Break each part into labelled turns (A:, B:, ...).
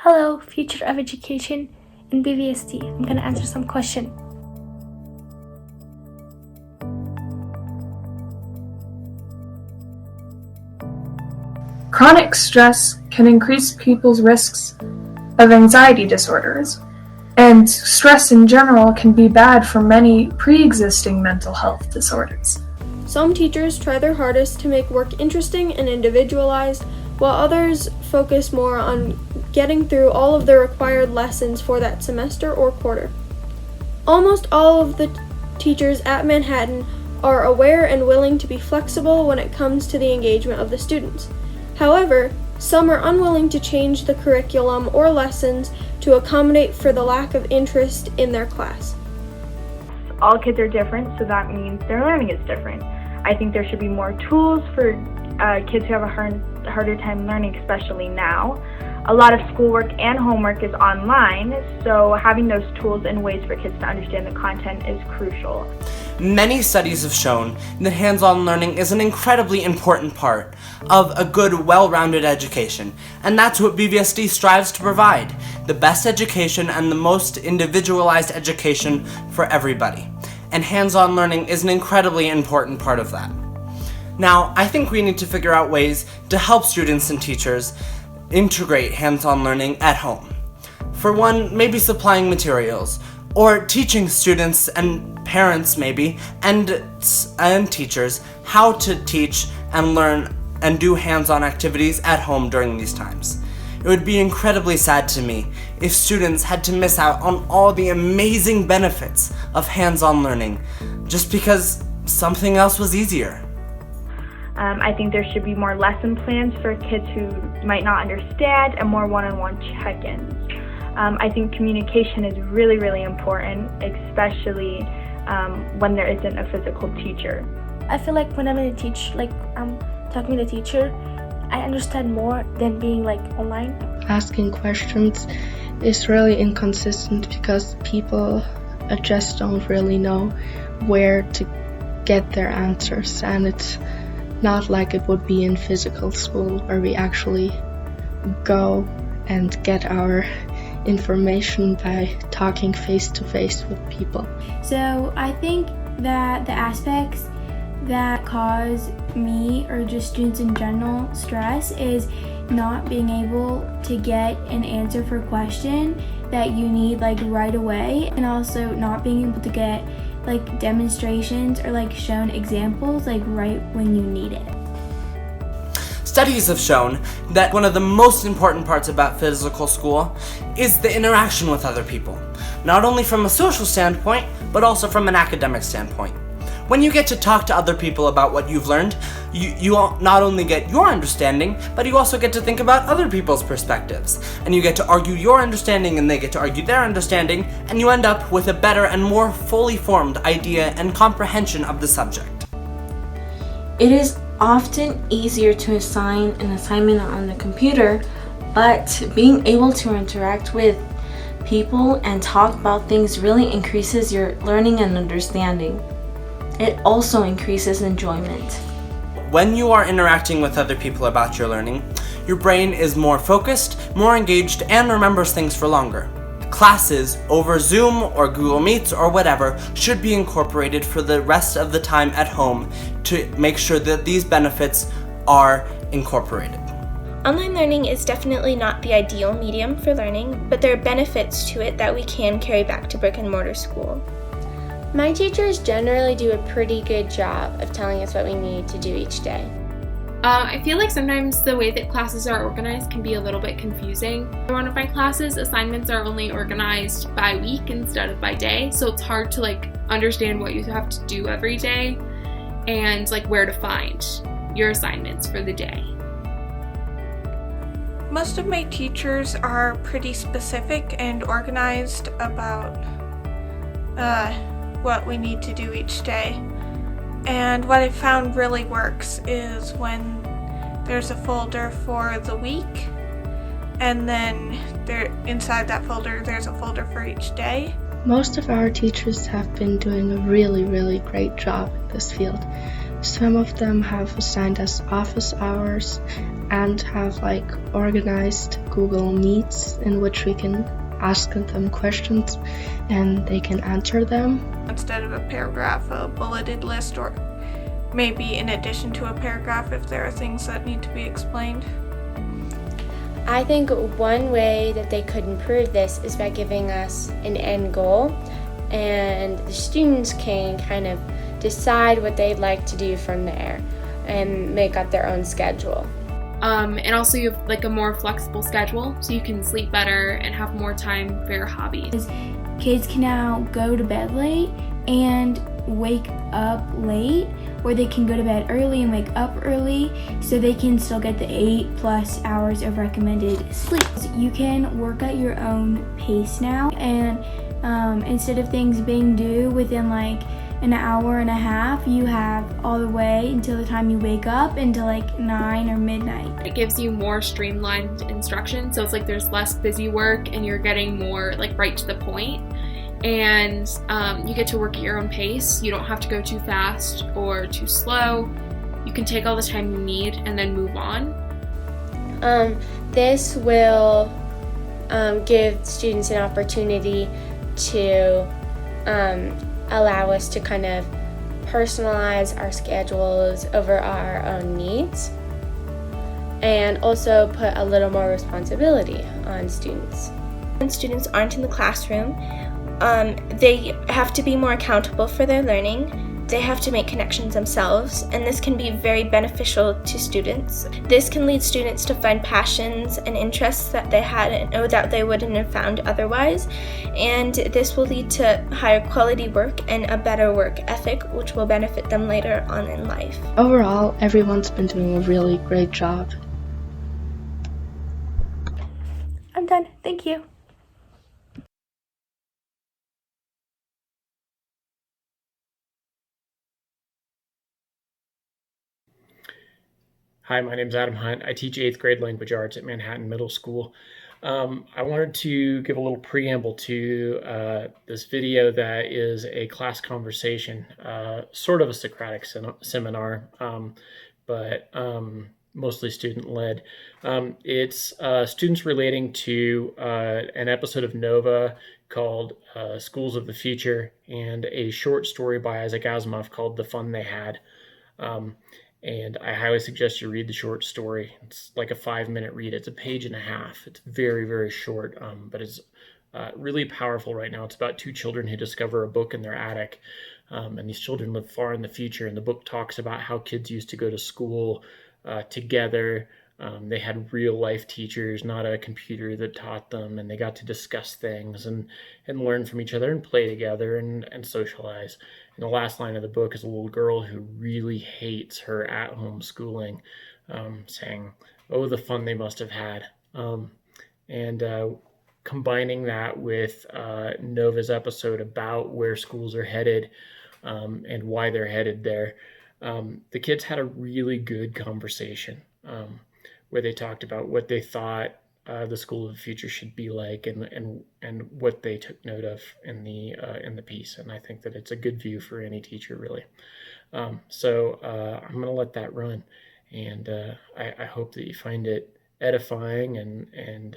A: Hello, future of education in BVSD. I'm going to answer some questions.
B: Chronic stress can increase people's risks of anxiety disorders, and stress in general can be bad for many pre-existing mental health disorders.
C: Some teachers try their hardest to make work interesting and individualized, while others focus more on getting through all of the required lessons for that semester or quarter. Almost all of the teachers at Manhattan are aware and willing to be flexible when it comes to the engagement of the students. However, some are unwilling to change the curriculum or lessons to accommodate for the lack of interest in their class.
D: All kids are different, so that means their learning is different. I think there should be more tools for kids who have a harder time learning, especially now. A lot of schoolwork and homework is online, so having those tools and ways for kids to understand the content is crucial.
E: Many studies have shown that hands-on learning is an incredibly important part of a good, well-rounded education, and that's what BVSD strives to provide: the best education and the most individualized education for everybody. And hands-on learning is an incredibly important part of that. Now, I think we need to figure out ways to help students and teachers integrate hands-on learning at home. For one, maybe supplying materials, or teaching students and parents maybe, and teachers how to teach and learn and do hands-on activities at home during these times. It would be incredibly sad to me if students had to miss out on all the amazing benefits of hands-on learning just because something else was easier.
D: I think there should be more lesson plans for kids who might not understand and more one-on-one check-ins. I think communication is really, really important, especially when there isn't a physical teacher.
A: I feel like when I'm in a talking to the teacher, I understand more than being online.
F: Asking questions is really inconsistent because people just don't really know where to get their answers, and it's not like it would be in physical school where we actually go and get our information by talking face to face with people.
G: So I think that the aspects that cause me or just students in general stress is not being able to get an answer for a question that you need right away, and also not being able to get demonstrations or shown examples right when you need it.
E: Studies have shown that one of the most important parts about physical school is the interaction with other people, not only from a social standpoint, but also from an academic standpoint. When you get to talk to other people about what you've learned, you not only get your understanding, but you also get to think about other people's perspectives. And you get to argue your understanding and they get to argue their understanding, and you end up with a better and more fully formed idea and comprehension of the subject.
H: It is often easier to assign an assignment on the computer, but being able to interact with people and talk about things really increases your learning and understanding. It also increases enjoyment.
E: When you are interacting with other people about your learning, your brain is more focused, more engaged, and remembers things for longer. Classes over Zoom or Google Meets or whatever should be incorporated for the rest of the time at home to make sure that these benefits are incorporated.
I: Online learning is definitely not the ideal medium for learning, but there are benefits to it that we can carry back to brick and mortar school.
J: My teachers generally do a pretty good job of telling us what we need to do each day.
K: I feel like sometimes the way that classes are organized can be a little bit confusing. For one of my classes, assignments are only organized by week instead of by day, so it's hard to understand what you have to do every day and where to find your assignments for the day.
L: Most of my teachers are pretty specific and organized about what we need to do each day. And what I found really works is when there's a folder for the week, and then inside that folder there's a folder for each day.
F: Most of our teachers have been doing a really, really great job in this field. Some of them have assigned us office hours and have organized Google Meets in which we can ask them questions and they can answer them.
L: Instead of a paragraph, a bulleted list, or maybe in addition to a paragraph if there are things that need to be explained.
J: I think one way that they could improve this is by giving us an end goal, and the students can kind of decide what they'd like to do from there and make up their own schedule.
K: And also you have a more flexible schedule, so you can sleep better and have more time for your hobbies.
G: Kids can now go to bed late and wake up late, or they can go to bed early and wake up early, so they can still get the 8+ hours of recommended sleep. You can work at your own pace now, and instead of things being due within an hour and a half, you have all the way until the time you wake up until 9 or midnight.
K: It gives you more streamlined instruction, so it's there's less busy work and you're getting more right to the point. And you get to work at your own pace. You don't have to go too fast or too slow. You can take all the time you need and then move on.
J: This will give students an opportunity to allow us to kind of personalize our schedules over our own needs, and also put a little more responsibility on students.
I: When students aren't in the classroom, they have to be more accountable for their learning. They have to make connections themselves, and this can be very beneficial to students. This can lead students to find passions and interests that they had or that they wouldn't have found otherwise, and this will lead to higher quality work and a better work ethic, which will benefit them later on in life.
F: Overall, everyone's been doing a really great job.
A: I'm done. Thank you.
M: Hi, my name is Adam Hunt. I teach 8th grade language arts at Manhattan Middle School. I wanted to give a little preamble to this video that is a class conversation, sort of a Socratic seminar, but mostly student-led. It's students relating to an episode of Nova called Schools of the Future, and a short story by Isaac Asimov called The Fun They Had. And I highly suggest you read the short story. It's a 5-minute read. It's a page and a half. It's very, very short, but it's really powerful right now. It's about 2 children who discover a book in their attic. And these children live far in the future. And the book talks about how kids used to go to school together. They had real life teachers, not a computer that taught them. And they got to discuss things and learn from each other and play together and socialize. And the last line of the book is a little girl who really hates her at-home schooling, saying, "Oh, the fun they must have had." Combining that with Nova's episode about where schools are headed and why they're headed there, the kids had a really good conversation where they talked about what they thought the school of the future should be like, and what they took note of in the piece. And I think that it's a good view for any teacher, really. So I'm going to let that run, and I hope that you find it edifying and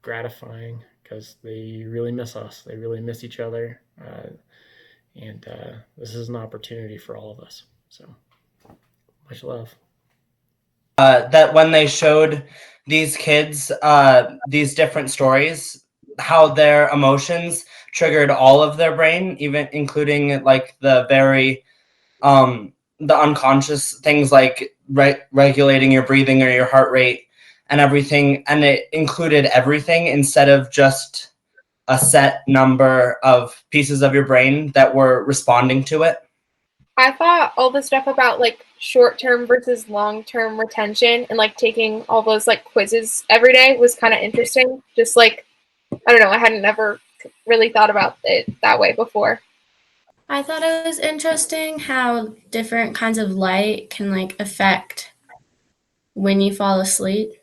M: gratifying, because they really miss us. They really miss each other, and this is an opportunity for all of us. So much love.
E: That when they showed these kids these different stories, how their emotions triggered all of their brain, even including the very the unconscious things like regulating your breathing or your heart rate and everything, and it included everything instead of just a set number of pieces of your brain that were responding to it.
K: I thought all the stuff about short-term versus long-term retention and taking all those quizzes every day was kind of interesting. Just I don't know, I hadn't ever really thought about it that way before.
N: I thought it was interesting how different kinds of light can affect when you fall asleep.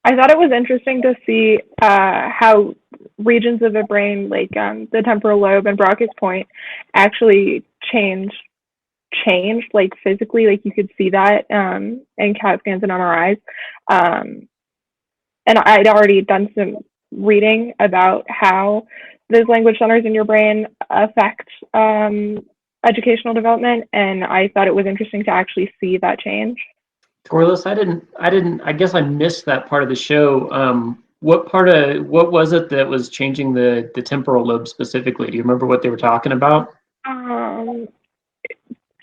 O: I thought it was interesting to see how regions of the brain, the temporal lobe and Broca's point, actually change changed, like physically, like you could see that in CAT scans and MRIs. And I'd already done some reading about how those language centers in your brain affect educational development, and I thought it was interesting to actually see that change.
M: Corliss, I guess I missed that part of the show. What was it that was changing the temporal lobe specifically? Do you remember what they were talking about?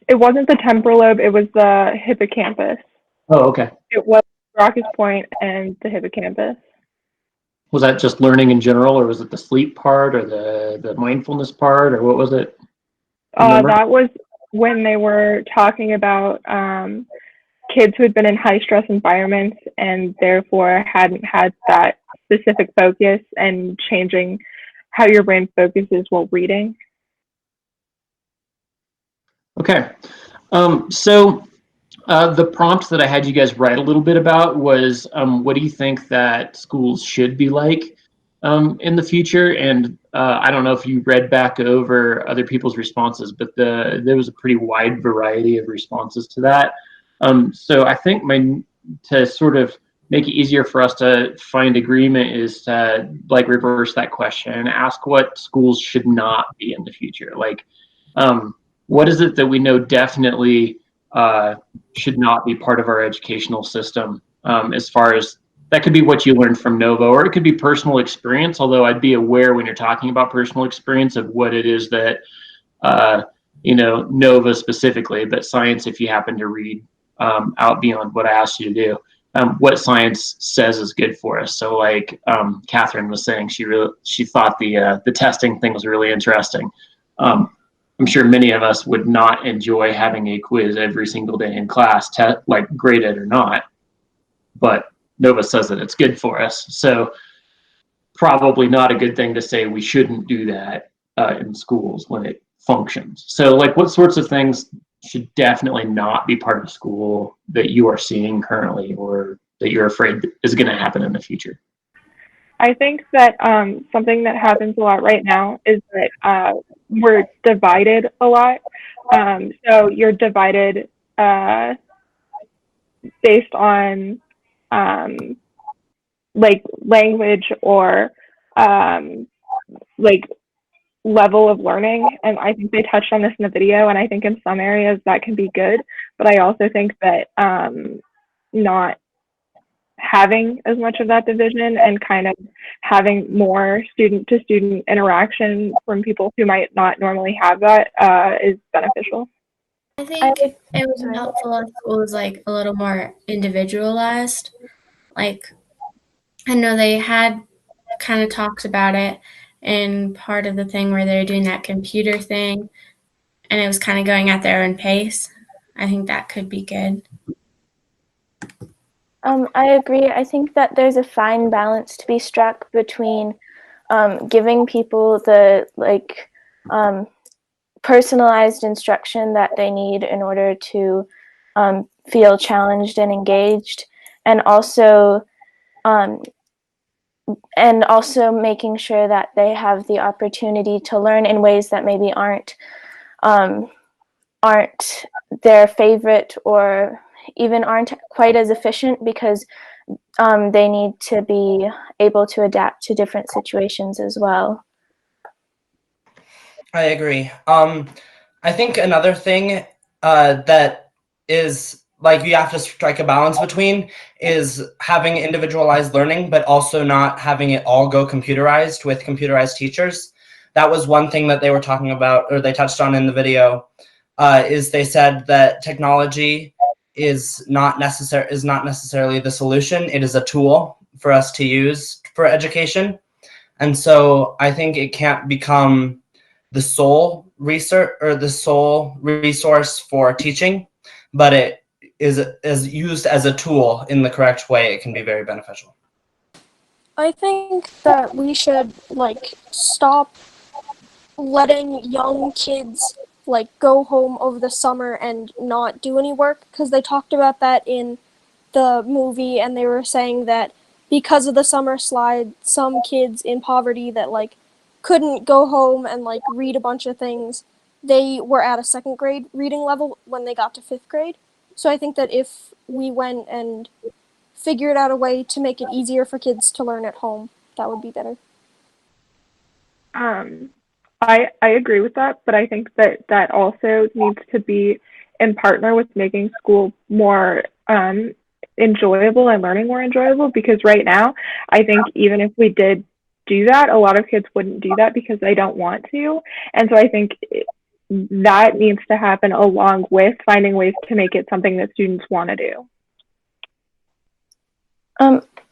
O: It wasn't the temporal lobe, it was the hippocampus.
M: Oh, okay.
O: It was Broca's point and the hippocampus.
M: Was that just learning in general, or was it the sleep part, or the mindfulness part, or what was it?
O: That was when they were talking about kids who had been in high stress environments and therefore hadn't had that specific focus, and changing how your brain focuses while reading.
M: Okay. So the prompt that I had you guys write a little bit about was, what do you think that schools should be like in the future? And I don't know if you read back over other people's responses, but there was a pretty wide variety of responses to that. So I think to sort of make it easier for us to find agreement is to like reverse that question and ask what schools should not be in the future. Like, what is it that we know definitely should not be part of our educational system? As far as that could be what you learned from Nova, or it could be personal experience, although I'd be aware when you're talking about personal experience of what it is that, Nova specifically, but science, if you happen to read out beyond what I asked you to do, what science says is good for us. So like Catherine was saying, she thought the testing thing was really interesting. I'm sure many of us would not enjoy having a quiz every single day in class, like graded or not, but Nova says that it's good for us. So probably not a good thing to say we shouldn't do that in schools when it functions. So like what sorts of things should definitely not be part of school that you are seeing currently, or that you're afraid is going to happen in the future?
O: I think that something that happens a lot right now is that we're divided a lot. So you're divided based on like language or like level of learning. And I think they touched on this in the video, and I think in some areas that can be good, but I also think that not having as much of that division and kind of having more student to student interaction from people who might not normally have that is beneficial.
N: I think it was helpful if school was like a little more individualized. Like, I know they had kind of talks about it in part of the thing where they were doing that computer thing, and it was kind of going at their own pace. I think that could be good.
A: I agree. I think that there's a fine balance to be struck between giving people the personalized instruction that they need in order to feel challenged and engaged, and also making sure that they have the opportunity to learn in ways that maybe aren't their favorite, or even aren't quite as efficient, because they need to be able to adapt to different situations as well.
E: I agree. I think another thing that is like you have to strike a balance between is having individualized learning, but also not having it all go computerized with computerized teachers. That was one thing that they were talking about, or they touched on in the video, is they said that technology is not necessarily the solution. It is a tool for us to use for education. And so I think it can't become the sole research or the sole resource for teaching, but it is used as a tool in the correct way. It can be very beneficial.
C: I think that we should stop letting young kids go home over the summer and not do any work, because they talked about that in the movie, and they were saying that because of the summer slide, some kids in poverty that couldn't go home and read a bunch of things
P: they were at a second grade reading level when they got to 5th grade. So I think that if we went and figured out a way to make it easier for kids to learn at home, that would be better.
O: I agree with that, but I think that also needs to be in partner with making school more enjoyable and learning more enjoyable, because right now I think even if we did do that, a lot of kids wouldn't do that because they don't want to. And so I think that needs to happen along with finding ways to make it something that students want to do.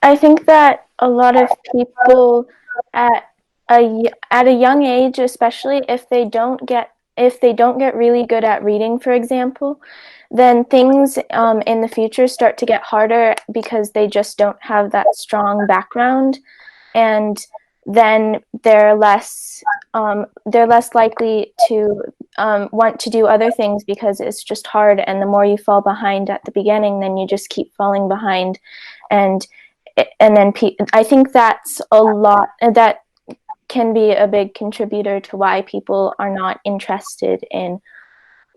A: I think that a lot of people at a young age, especially if they don't get really good at reading, for example, then things in the future start to get harder because they just don't have that strong background, and then they're less likely to want to do other things because it's just hard. And the more you fall behind at the beginning, then you just keep falling behind, and then I think that's a lot that can be a big contributor to why people are not interested in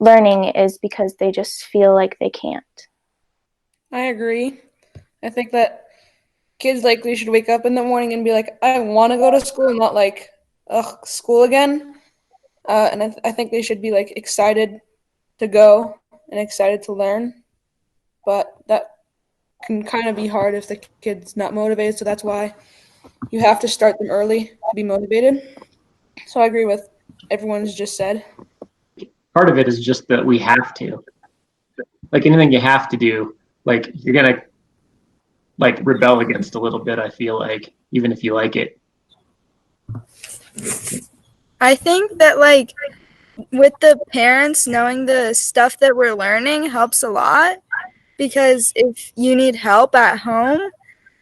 A: learning, is because they just feel like they can't.
Q: I agree. I think that kids likely should wake up in the morning and be like, I want to go to school, and not like, ugh, school again. And I think they should be like excited to go and excited to learn. But that can kind of be hard if the kid's not motivated. So that's why you have to start them early to be motivated. So I agree with everyone's just said.
R: Part of it is just that we have to. Like anything you have to do, like you're gonna like rebel against a little bit, I feel like, even if you like it.
S: I think that like with the parents knowing the stuff that we're learning helps a lot, because if you need help at home,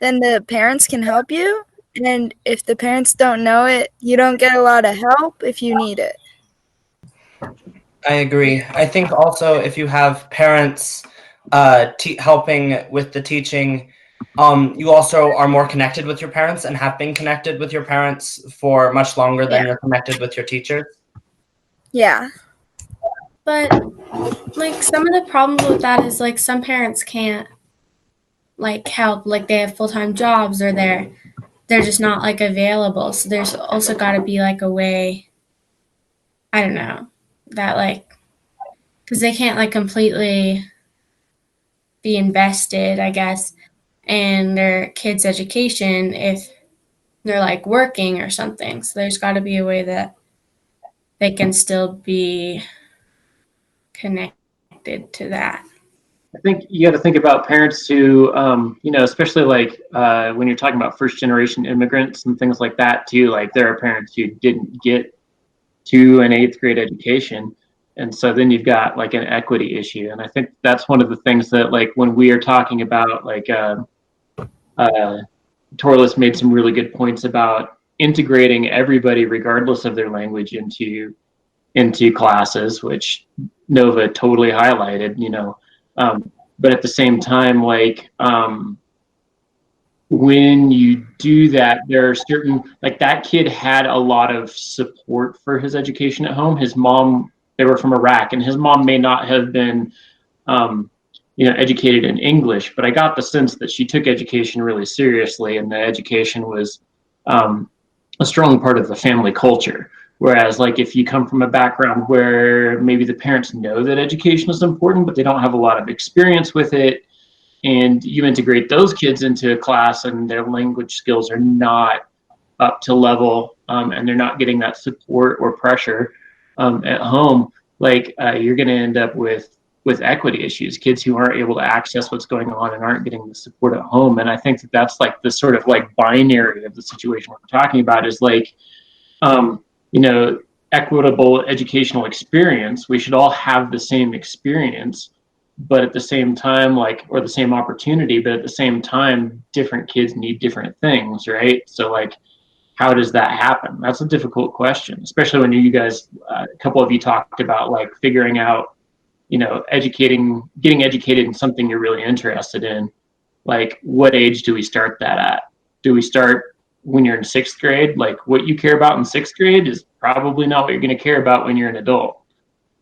S: then the parents can help you. And if the parents don't know it, you don't get a lot of help if you need it.
E: I agree. I think also if you have parents helping with the teaching, you also are more connected with your parents and have been connected with your parents for much longer than you're connected with your teachers.
S: Yeah.
N: But like some of the problems with that is like some parents can't like help, like they have full-time jobs or they're just not like available. So there's also got to be like a way, I don't know, that like, because they can't like completely be invested, I guess, in their kids' education if they're like working or something. So there's got to be a way that they can still be connected to that.
R: I think you got to think about parents who, especially like when you're talking about first generation immigrants and things like that too, like there are parents who didn't get to an 8th grade education. And so then you've got like an equity issue. And I think that's one of the things that like when we are talking about like Torlis made some really good points about integrating everybody regardless of their language into classes, which Nova totally highlighted, but at the same time, like when you do that, there are certain, like that kid had a lot of support for his education at home. His mom, they were from Iraq, and his mom may not have been educated in English, but I got the sense that she took education really seriously, and the education was a strong part of the family culture. Whereas like if you come from a background where maybe the parents know that education is important, but they don't have a lot of experience with it, and you integrate those kids into a class and their language skills are not up to level, and they're not getting that support or pressure at home, like you're going to end up with equity issues, kids who aren't able to access what's going on and aren't getting the support at home. And I think that that's like the sort of like binary of the situation we're talking about is like, equitable educational experience. We should all have the same experience, but at the same time, or the same opportunity, but at the same time, different kids need different things, right? So like, how does that happen? That's a difficult question, especially when you guys, a couple of you talked about like figuring out, getting educated in something you're really interested in. Like, what age do we start that at? Do we start when you're in 6th grade? Like what you care about in 6th grade is probably not what you're going to care about when you're an adult.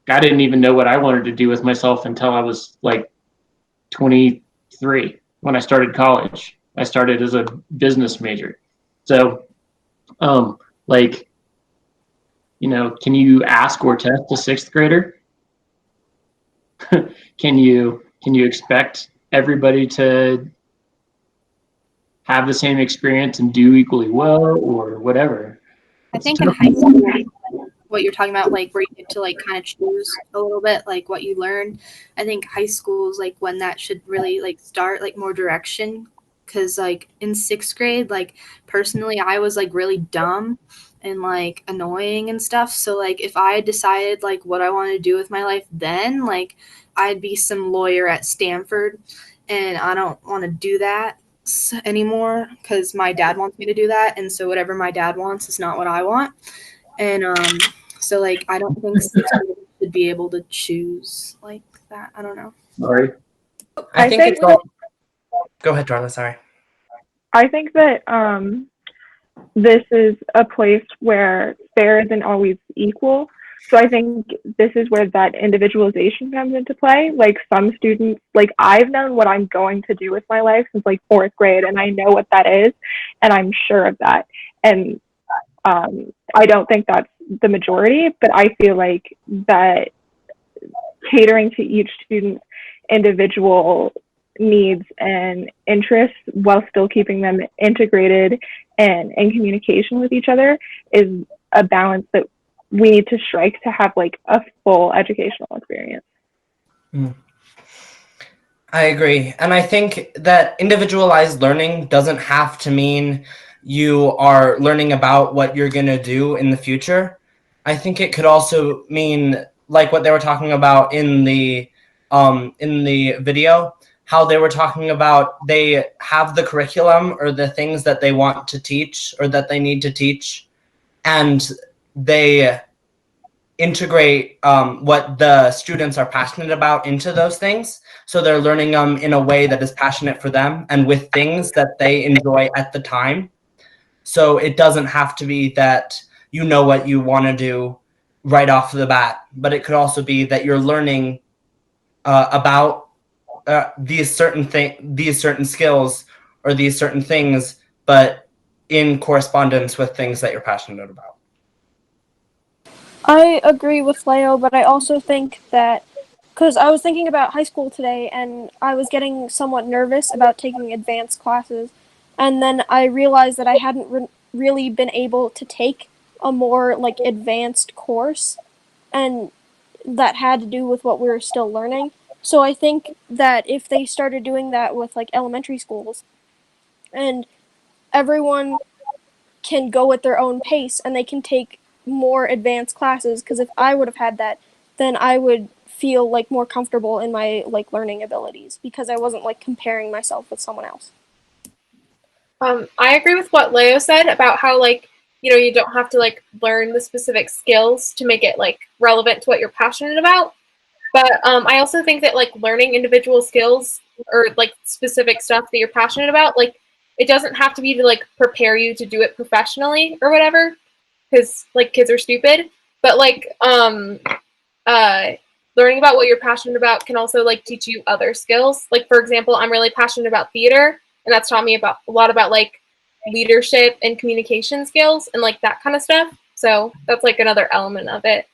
R: I didn't even know what I wanted to do with myself until I was like 23 when I started college. I started as a business major. So, like, you know, can you ask or test a sixth grader? Can you expect everybody to have the same experience and do equally well or whatever?
T: I think in high school, what you're talking about, like where you get to like kind of choose a little bit like what you learn. I think high school is like when that should really like start like more direction. Cause like in sixth grade, like personally, I was like really dumb and like annoying and stuff. So like if I decided like what I wanted to do with my life, then like I'd be some lawyer at Stanford, and I don't want to do that anymore because my dad wants me to do that, and so whatever my dad wants is not what I want. And so like I don't think sixth graders should be able to choose like that. I don't know.
R: Sorry.
E: I think it's all. Go ahead, Darla. Sorry.
O: I think that this is a place where fair isn't always equal. So I think this is where that individualization comes into play. Like some students, like I've known what I'm going to do with my life since like fourth grade, and I know what that is, and I'm sure of that. And I don't think that's the majority, but I feel like that catering to each student's individual needs and interests while still keeping them integrated and in communication with each other is a balance that we need to strike to have like a full educational experience.
E: I agree. And I think that individualized learning doesn't have to mean you are learning about what you're going to do in the future. I think it could also mean like what they were talking about in the video, how they were talking about they have the curriculum or the things that they want to teach or that they need to teach, and they integrate what the students are passionate about into those things. So they're learning them in a way that is passionate for them and with things that they enjoy at the time. So it doesn't have to be that you know what you want to do right off the bat, but it could also be that you're learning about these certain skills or these certain things, but in correspondence with things that you're passionate about.
P: I agree with Leo, but I also think that, because I was thinking about high school today and I was getting somewhat nervous about taking advanced classes, and then I realized that I hadn't really been able to take a more like advanced course, and that had to do with what we were still learning. So I think that if they started doing that with like elementary schools, and everyone can go at their own pace and they can take more advanced classes, because if I would have had that, then I would feel like more comfortable in my like learning abilities because I wasn't like comparing myself with someone else.
K: I agree with what Leo said about how like, you know, you don't have to like learn the specific skills to make it like relevant to what you're passionate about. But I also think that like learning individual skills or like specific stuff that you're passionate about, like it doesn't have to be to like prepare you to do it professionally or whatever, because like kids are stupid. But like learning about what you're passionate about can also like teach you other skills. Like for example, I'm really passionate about theater, and that's taught me about a lot about like leadership and communication skills and like that kind of stuff. So that's like another element of it.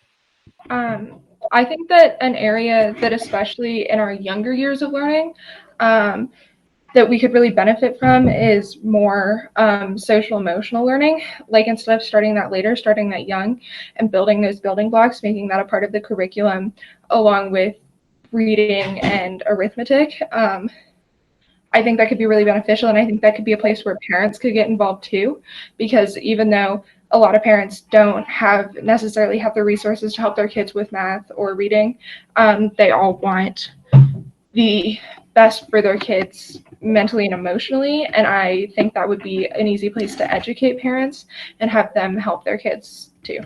B: I think that an area that especially in our younger years of learning that we could really benefit from is more social emotional learning. Like instead of starting that later, starting that young and building those building blocks, making that a part of the curriculum along with reading and arithmetic. I think that could be really beneficial, and I think that could be a place where parents could get involved too, because even though a lot of parents don't necessarily have the resources to help their kids with math or reading, they all want the best for their kids mentally and emotionally, and I think that would be an easy place to educate parents and have them help their kids too.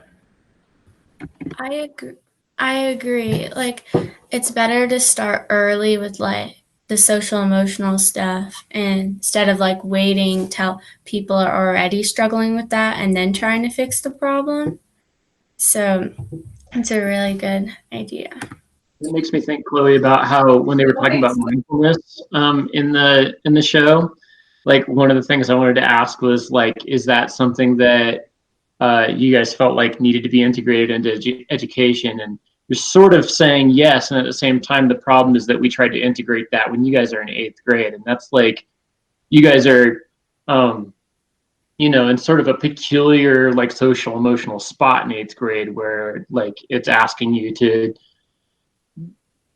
N: I agree. Like, it's better to start early with like the social emotional stuff instead of like waiting till people are already struggling with that and then trying to fix the problem. So It's a really good idea.
R: It makes me think, Chloe, about how when they were talking about mindfulness in the show, like one of the things I wanted to ask was like, is that something that you guys felt like needed to be integrated into education? And you're sort of saying yes, and at the same time, the problem is that we tried to integrate that when you guys are in 8th grade, and that's like, you guys are, in sort of a peculiar like social emotional spot in 8th grade where like it's asking you to,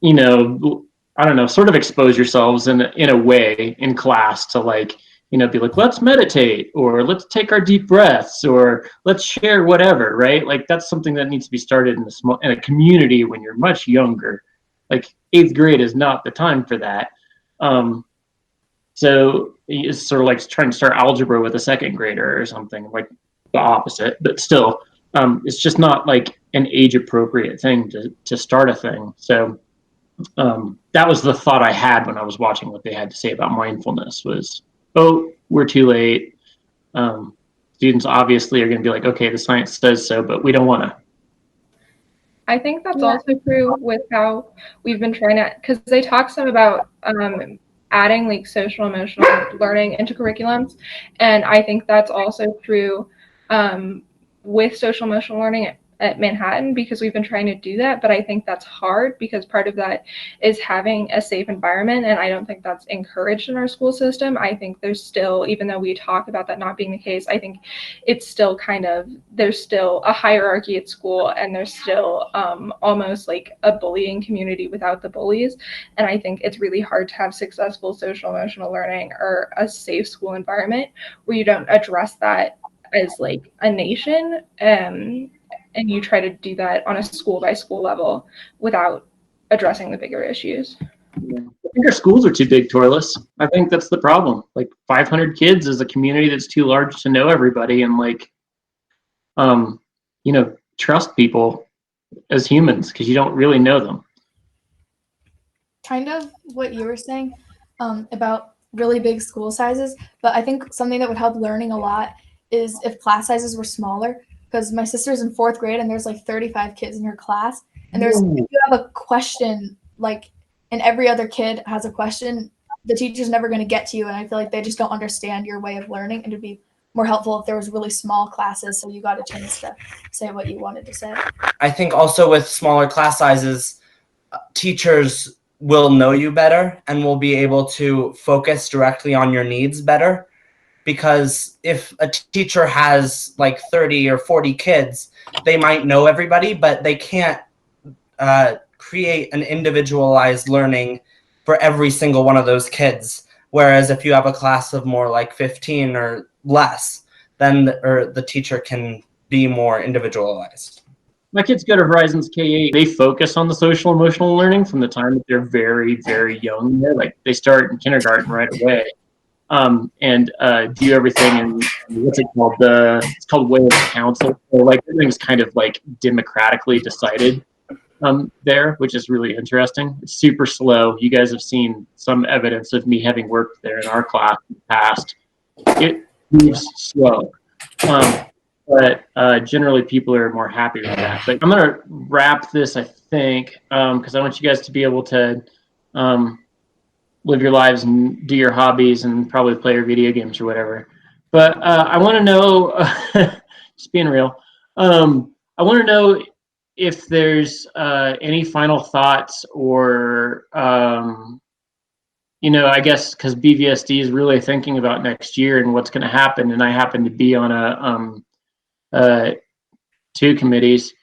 R: I don't know, sort of expose yourselves in a way in class to like, be like, let's meditate, or let's take our deep breaths, or let's share whatever, right? Like that's something that needs to be started in a community when you're much younger. Like 8th grade is not the time for that. So it's sort of like trying to start algebra with a 2nd grader or something, like the opposite, but still, it's just not like an age appropriate thing to start a thing. So that was the thought I had when I was watching what they had to say about mindfulness was, oh, we're too late. Students obviously are going to be like, okay, the science says so, but we don't want to.
B: I think that's also true with how we've been trying to, because they talk some about adding like social emotional learning into curriculums, and I think that's also true with social emotional learning at Manhattan, because we've been trying to do that, but I think that's hard because part of that is having a safe environment, and I don't think that's encouraged in our school system. I think there's still, even though we talk about that not being the case, I think it's still there's still a hierarchy at school, and there's still almost like a bullying community without the bullies, and I think it's really hard to have successful social emotional learning or a safe school environment where you don't address that as like a nation, and you try to do that on a school by school level without addressing the bigger issues.
R: Yeah. I think our schools are too big, Torlis. I think that's the problem. Like 500 kids is a community that's too large to know everybody, and like, trust people as humans because you don't really know them.
U: Kind of what you were saying about really big school sizes, but I think something that would help learning a lot is if class sizes were smaller. Because my sister's in 4th grade and there's like 35 kids in her class, and if you have a question, like, and every other kid has a question, the teacher's never going to get to you, and I feel like they just don't understand your way of learning, and it'd be more helpful if there was really small classes so you got a chance to say what you wanted to say.
E: I think also with smaller class sizes, teachers will know you better and will be able to focus directly on your needs better. Because if a teacher has like 30 or 40 kids, they might know everybody, but they can't create an individualized learning for every single one of those kids. Whereas if you have a class of more like 15 or less, then the teacher can be more individualized.
R: My kids go to Horizons K-8. They focus on the social emotional learning from the time that they're very, very young. They start in kindergarten right away. And do everything in what's it called? It's called Way of Council. So like everything's kind of like democratically decided there, which is really interesting. It's super slow. You guys have seen some evidence of me having worked there in our class in the past. It moves slow. But generally people are more happy with that. But I'm gonna wrap this, I think, because I want you guys to be able to live your lives and do your hobbies and probably play your video games or whatever. But I want to know, just being real, I want to know if there's any final thoughts or, I guess because BVSD is really thinking about next year and what's going to happen. And I happen to be on 2 committees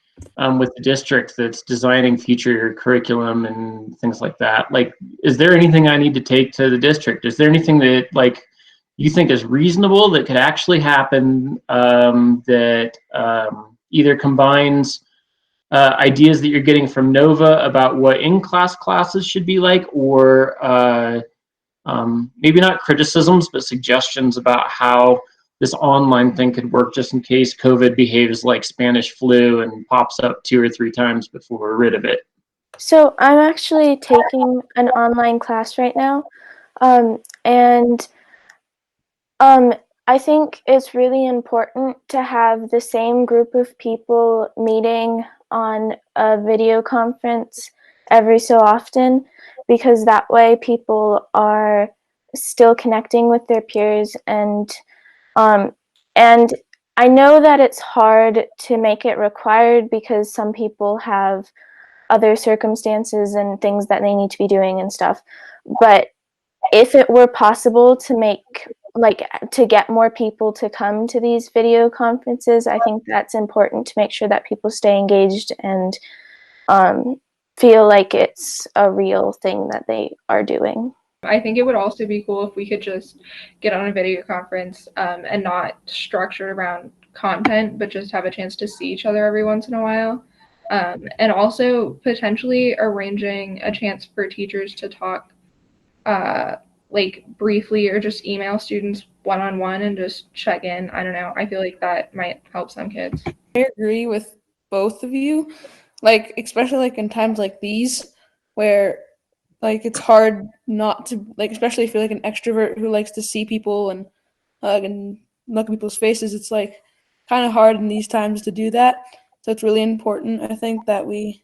R: with the district that's designing future curriculum and things like that. Like, is there anything I need to take to the district? Is there anything that like you think is reasonable that could actually happen that either combines ideas that you're getting from Nova about what in-class classes should be like, or maybe not criticisms, but suggestions about how this online thing could work just in case COVID behaves like Spanish flu and pops up 2 or 3 times before we're rid of it?
A: So I'm actually taking an online class right now, and I think it's really important to have the same group of people meeting on a video conference every so often, because that way people are still connecting with their peers. And I know that it's hard to make it required because some people have other circumstances and things that they need to be doing and stuff. But if it were possible to make, like, to get more people to come to these video conferences, I think that's important to make sure that people stay engaged and feel like it's a real thing that they are doing.
B: I think it would also be cool if we could just get on a video conference and not structure around content, but just have a chance to see each other every once in a while. And also potentially arranging a chance for teachers to talk like briefly or just email students one-on-one and just check in. I don't know. I feel like that might help some kids.
Q: I agree with both of you. Like, especially like in times like these where like it's hard not to, like, especially if you're like an extrovert who likes to see people and hug and look at people's faces, it's like kind of hard in these times to do that. So it's really important, I think, that we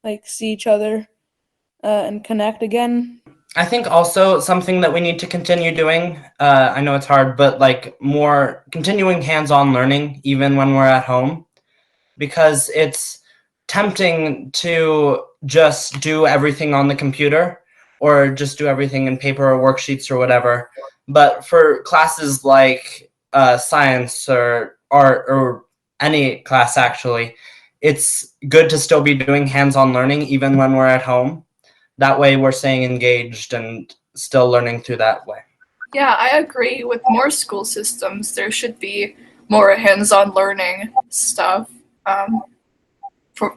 Q: like see each other and connect again.
E: I think also something that we need to continue doing, I know it's hard, but like more continuing hands-on learning even when we're at home, because it's tempting to just do everything on the computer or just do everything in paper or worksheets or whatever. But for classes like science or art or any class actually, it's good to still be doing hands-on learning even when we're at home. That way we're staying engaged and still learning through that way.
D: Yeah, I agree. With more school systems, there should be more hands-on learning stuff.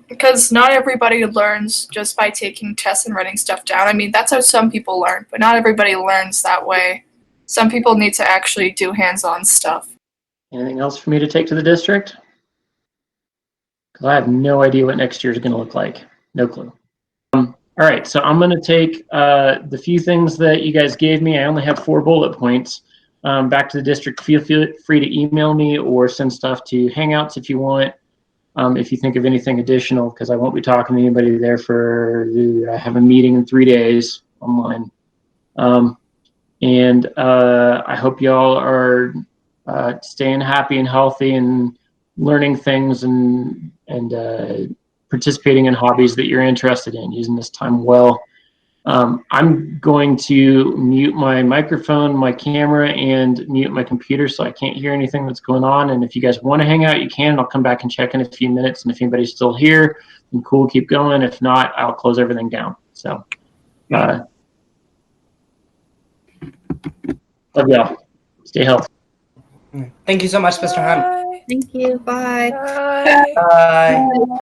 D: Because not everybody learns just by taking tests and writing stuff down. I mean, that's how some people learn, but not everybody learns that way. Some people need to actually do hands-on stuff.
R: Anything else for me to take to the district? Because I have no idea what next year is going to look like. No clue. All right, so I'm going to take the few things that you guys gave me. I only have 4 bullet points. Back to the district. Feel free to email me or send stuff to Hangouts if you want. If you think of anything additional, because I won't be talking to anybody there I have a meeting in 3 days online. And I hope y'all are staying happy and healthy and learning things and participating in hobbies that you're interested in, using this time well. I'm going to mute my microphone, my camera, and mute my computer so I can't hear anything that's going on. And if you guys want to hang out, you can. I'll come back and check in a few minutes. And if anybody's still here, then cool, keep going. If not, I'll close everything down. So, love y'all. Stay healthy.
E: Thank you so much, Mr. Hunt.
T: Thank you. Bye.
E: Bye.